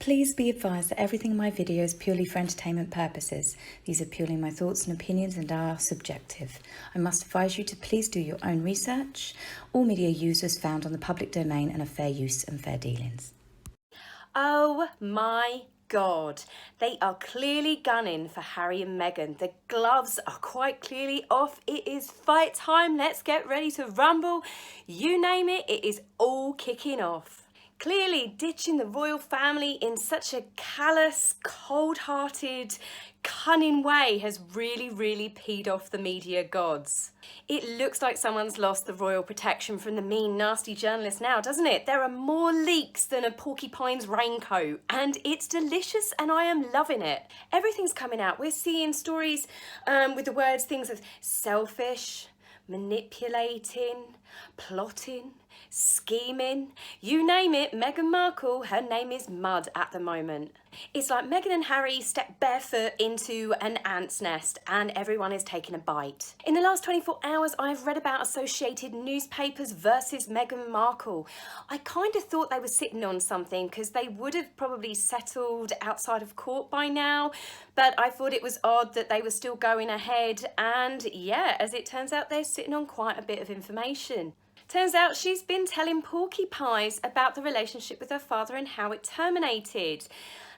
Please be advised that everything in my video is purely for entertainment purposes. These are purely my thoughts and opinions and are subjective. I must advise you to please do your own research. All media users found on the public domain and are fair use and fair dealings. Oh my God, they are clearly gunning for Harry and Meghan. The gloves are quite clearly off. It is fight time. Let's get ready to rumble. You name it, it is all kicking off. Clearly ditching the royal family in such a callous, cold-hearted, cunning way has really peed off the media gods. It looks like someone's lost the royal protection from the mean, nasty journalists now, doesn't it? There are more leaks than a porcupine's raincoat, and it's delicious and I am loving it. Everything's coming out. We're seeing stories with the words things as selfish, manipulating, plotting, scheming, you name it. Meghan Markle, her name is mud at the moment. It's like Meghan and Harry step barefoot into an ant's nest and everyone is taking a bite. In the last 24 hours, I've read about Associated Newspapers versus Meghan Markle. I kind of thought they were sitting on something because they would have probably settled outside of court by now, but I thought it was odd that they were still going ahead, and yeah, as it turns out, they're sitting on quite a bit of information. Turns out she's been telling porcupines about the relationship with her father and how it terminated.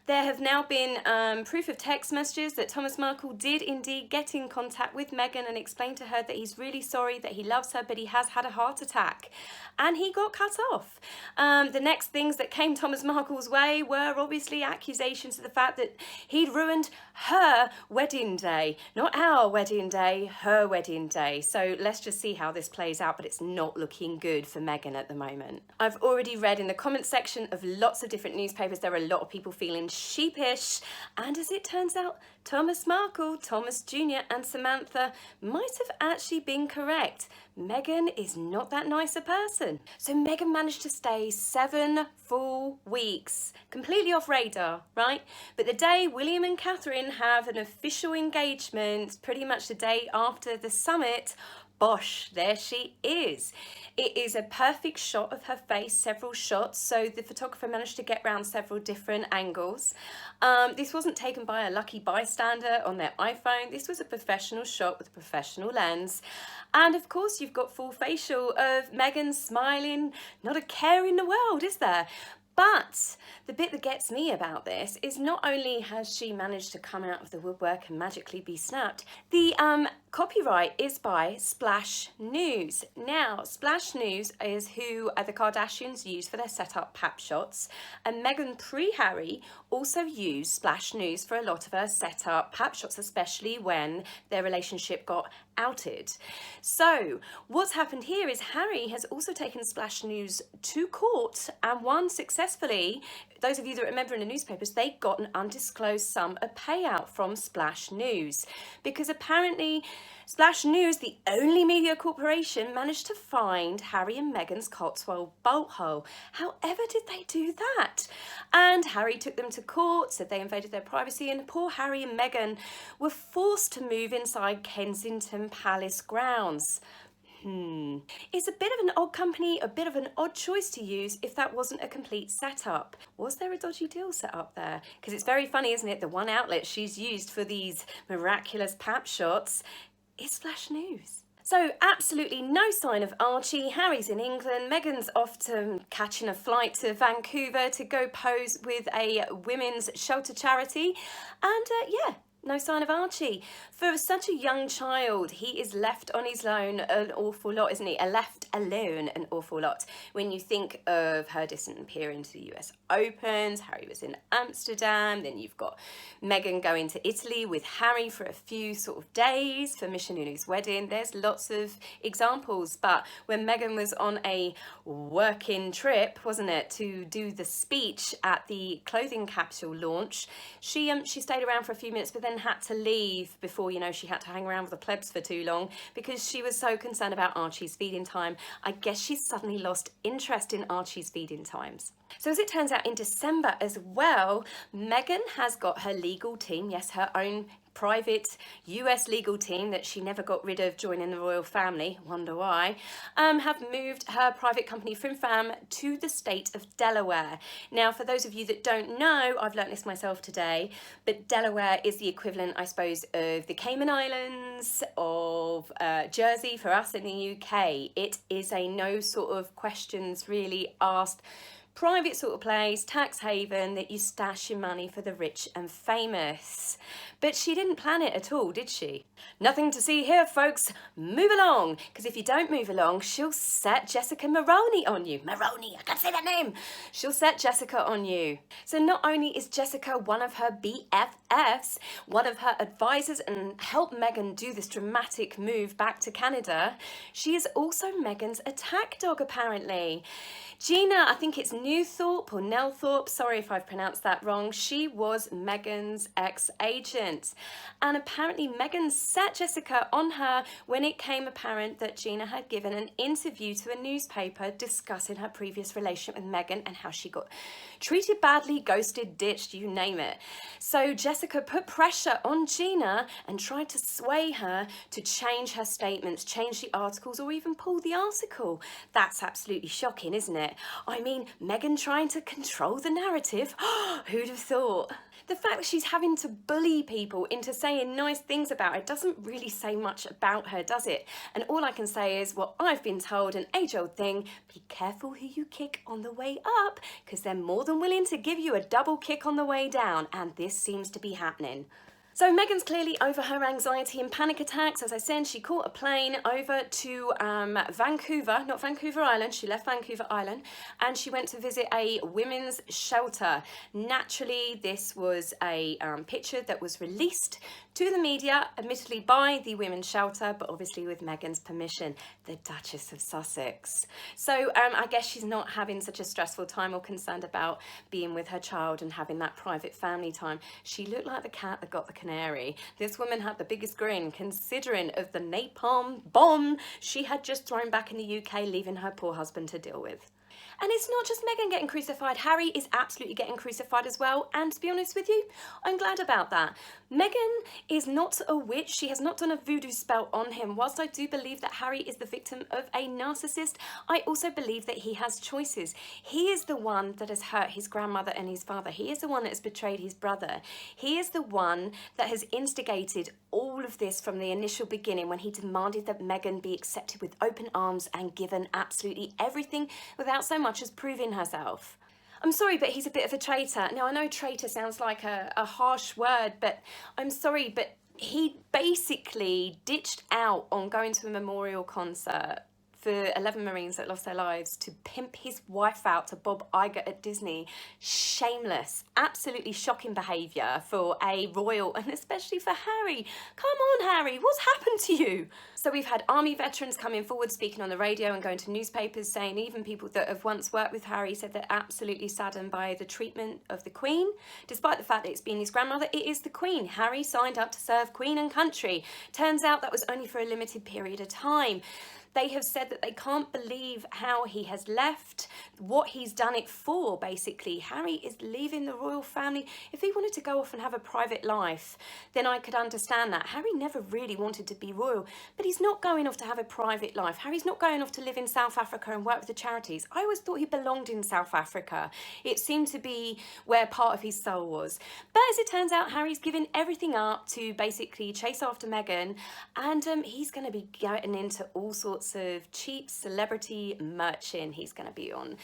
There have now been proof of text messages that Thomas Markle did indeed get in contact with Meghan and explain to her that he's really sorry, that he loves her, but he has had a heart attack. And he got cut off. The next things that came Thomas Markle's way were obviously accusations of the fact that he'd ruined her wedding day. Not our wedding day, her wedding day. So let's just see how this plays out, but it's not looking good for Meghan at the moment. I've already read in the comment section of lots of different newspapers, there are a lot of people feeling sheepish, and as it turns out, Thomas Markle, Thomas Jr. and Samantha might have actually been correct. Meghan is not that nice a person. So Meghan managed to stay 7 full weeks, completely off radar, right? But the day William and Catherine have an official engagement, pretty much the day after the summit, bosh, there she is. It is a perfect shot of her face, several shots, so the photographer managed to get around several different angles. This wasn't taken by a lucky bystander on their iPhone. This was a professional shot with a professional lens. And of course, you've got full facial of Meghan smiling, not a care in the world, is there? But the bit that gets me about this is not only has she managed to come out of the woodwork and magically be snapped, the copyright is by Splash News. Now, Splash News is who the Kardashians use for their setup pap shots, and Meghan pre-Harry also used Splash News for a lot of her setup pap shots, especially when their relationship got outed. So what's happened here is Harry has also taken Splash News to court and won successfully. Those of you that remember in the newspapers, they got an undisclosed sum of payout from Splash News because apparently Splash News, the only media corporation, managed to find Harry and Meghan's Cotswold bolt hole. However did they do that? And Harry took them to court, said they invaded their privacy, and poor Harry and Meghan were forced to move inside Kensington Palace grounds. It's a bit of an odd company, a bit of an odd choice to use if that wasn't a complete setup. Was there a dodgy deal set up there? Because it's very funny, isn't it? The one outlet she's used for these miraculous pap shots is Splash News. So absolutely no sign of Archie. Harry's in England. Meghan's off to catching a flight to Vancouver to go pose with a women's shelter charity. And yeah, no sign of Archie. For such a young child, he is left on his own an awful lot, isn't he? Left alone an awful lot. When you think of her disappearing to the US Opens, Harry was in Amsterdam, then you've got Meghan going to Italy with Harry for a few sort of days for Missionary's wedding. There's lots of examples, but when Meghan was on a working trip, wasn't it, to do the speech at the clothing capsule launch, she stayed around for a few minutes, but then had to leave before, you know, she had to hang around with the plebs for too long because she was so concerned about Archie's feeding time. I guess she's suddenly lost interest in Archie's feeding times. So as it turns out, in December as well, Meghan has got her legal team, yes, her own private US legal team that she never got rid of joining the royal family, wonder why, have moved her private company Frim Fram to the state of Delaware. Now, for those of you that don't know, I've learnt this myself today, but Delaware is the equivalent, I suppose, of the Cayman Islands, of Jersey for us in the UK. It is a no sort of questions really asked private sort of place, tax haven that you stash your money for the rich and famous. But she didn't plan it at all, did she? Nothing to see here, folks. Move along, because if you don't move along, she'll set Jessica Maroney on you. Maroney, I can't say that name. She'll set Jessica on you. So not only is Jessica one of her BFFs, one of her advisors, and helped Meghan do this dramatic move back to Canada, she is also Meghan's attack dog, apparently. Gina, I think it's Newthorpe or Nelthorpe, sorry if I've pronounced that wrong, she was Meghan's ex-agent. And apparently Meghan set Jessica on her when it came apparent that Gina had given an interview to a newspaper discussing her previous relationship with Meghan and how she got treated badly, ghosted, ditched, you name it. So Jessica put pressure on Gina and tried to sway her to change her statements, change the articles, or even pull the article. That's absolutely shocking, isn't it? I mean, Meghan trying to control the narrative. Who'd have thought? The fact that she's having to bully people into saying nice things about her doesn't really say much about her, does it? And all I can say is what I've been told, an age-old thing, be careful who you kick on the way up, because they're more than willing to give you a double kick on the way down, and this seems to be happening. So Meghan's clearly over her anxiety and panic attacks. As I said, she caught a plane over to Vancouver, not Vancouver Island, she left Vancouver Island, and she went to visit a women's shelter. Naturally, this was a picture that was released to the media, admittedly by the women's shelter, but obviously with Meghan's permission, the Duchess of Sussex. So I guess she's not having such a stressful time or concerned about being with her child and having that private family time. She looked like the cat that got the canary. This woman had the biggest grin, considering of the napalm bomb she had just thrown back in the UK, leaving her poor husband to deal with. And it's not just Meghan getting crucified, Harry is absolutely getting crucified as well, and to be honest with you, I'm glad about that. Meghan is not a witch, she has not done a voodoo spell on him. Whilst I do believe that Harry is the victim of a narcissist, I also believe that he has choices. He is the one that has hurt his grandmother and his father. He is the one that has betrayed his brother. He is the one that has instigated all of this from the initial beginning when he demanded that Meghan be accepted with open arms and given absolutely everything without so much as proving herself. I'm sorry, but he's a bit of a traitor. Now, I know traitor sounds like a harsh word, but I'm sorry, but he basically ditched out on going to a memorial concert for 11 Marines that lost their lives to pimp his wife out to Bob Iger at Disney. Shameless, absolutely shocking behaviour for a royal, and especially for Harry. Come on, Harry, what's happened to you? So we've had army veterans coming forward, speaking on the radio and going to newspapers, saying even people that have once worked with Harry said they're absolutely saddened by the treatment of the Queen. Despite the fact that it's been his grandmother, it is the Queen. Harry signed up to serve Queen and country. Turns out that was only for a limited period of time. They have said that they can't believe how he has left, what he's done it for, basically. Harry is leaving the royal family. If he wanted to go off and have a private life, then I could understand that. Harry never really wanted to be royal, but he's not going off to have a private life. Harry's not going off to live in South Africa and work with the charities. I always thought he belonged in South Africa. It seemed to be where part of his soul was. But as it turns out, Harry's given everything up to basically chase after Meghan, and he's going to be getting into all sorts of cheap celebrity merching. He's going to be on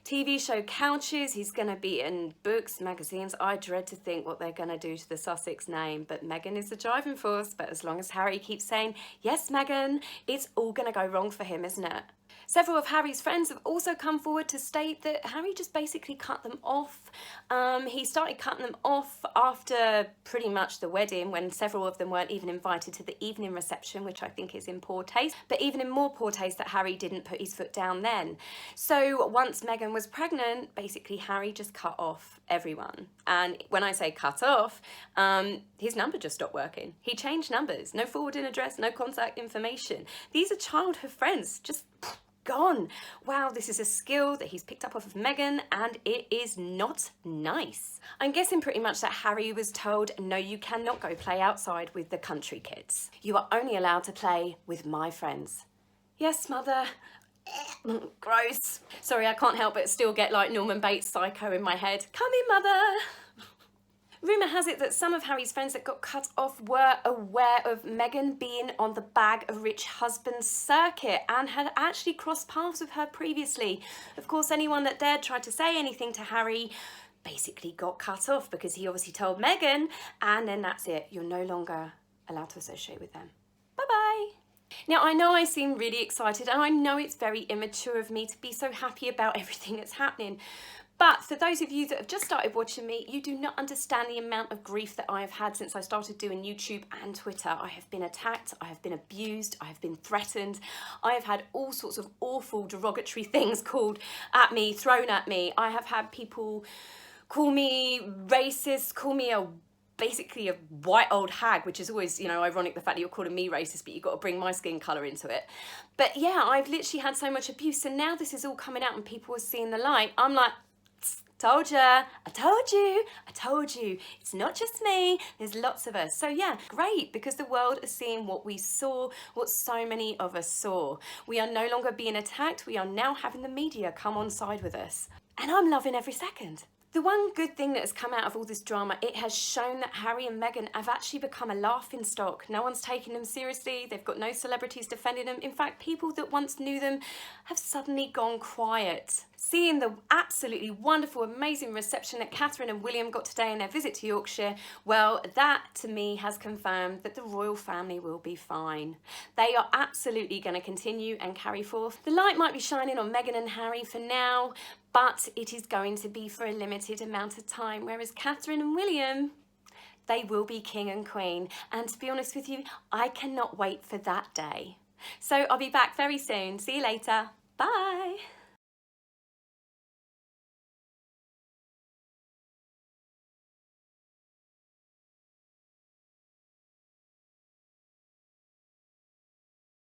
TV show couches, he's going to be in books, magazines. I dread to think what they're going to do to the Sussex name, but Meghan is the driving force. But as long as Harry keeps saying, yes, Meghan, it's all going to go wrong for him, isn't it? Several of Harry's friends have also come forward to state that Harry just basically cut them off. He started cutting them off after pretty much the wedding, when several of them weren't even invited to the evening reception, which I think is in poor taste, but even in more poor taste that Harry didn't put his foot down then. So once Meghan was pregnant, basically Harry just cut off everyone. And when I say cut off, his number just stopped working. He changed numbers, no forwarding address, no contact information. These are childhood friends, just gone. Wow, this is a skill that he's picked up off of Meghan, and it is not nice. I'm guessing pretty much that Harry was told, no, you cannot go play outside with the country kids. You are only allowed to play with my friends. Yes, mother. Gross. Sorry, I can't help but still get like Norman Bates psycho in my head. Come in, mother. Rumour has it that some of Harry's friends that got cut off were aware of Meghan being on the bag of rich husband circuit and had actually crossed paths with her previously. Of course, anyone that dared try to say anything to Harry basically got cut off because he obviously told Meghan, and then that's it. You're no longer allowed to associate with them. Bye-bye. Now, I know I seem really excited, and I know it's very immature of me to be so happy about everything that's happening. But for those of you that have just started watching me, you do not understand the amount of grief that I have had since I started doing YouTube and Twitter. I have been attacked, I have been abused, I have been threatened. I have had all sorts of awful derogatory things called at me, thrown at me. I have had people call me racist, call me basically a white old hag, which is always, you know, ironic the fact that you're calling me racist, but you've got to bring my skin colour into it. But yeah, I've literally had so much abuse, and now this is all coming out and people are seeing the light. I'm like, told ya, I told you, I told you. It's not just me, there's lots of us. So yeah, great, because the world is seeing what we saw, what so many of us saw. We are no longer being attacked, we are now having the media come on side with us. And I'm loving every second. The one good thing that has come out of all this drama, it has shown that Harry and Meghan have actually become a laughing stock. No one's taking them seriously. They've got no celebrities defending them. In fact, people that once knew them have suddenly gone quiet. Seeing the absolutely wonderful, amazing reception that Catherine and William got today in their visit to Yorkshire, well, that to me has confirmed that the royal family will be fine. They are absolutely going to continue and carry forth. The light might be shining on Meghan and Harry for now, but it is going to be for a limited amount of time, whereas Catherine and William, they will be king and queen. And to be honest with you, I cannot wait for that day. So I'll be back very soon. See you later. Bye.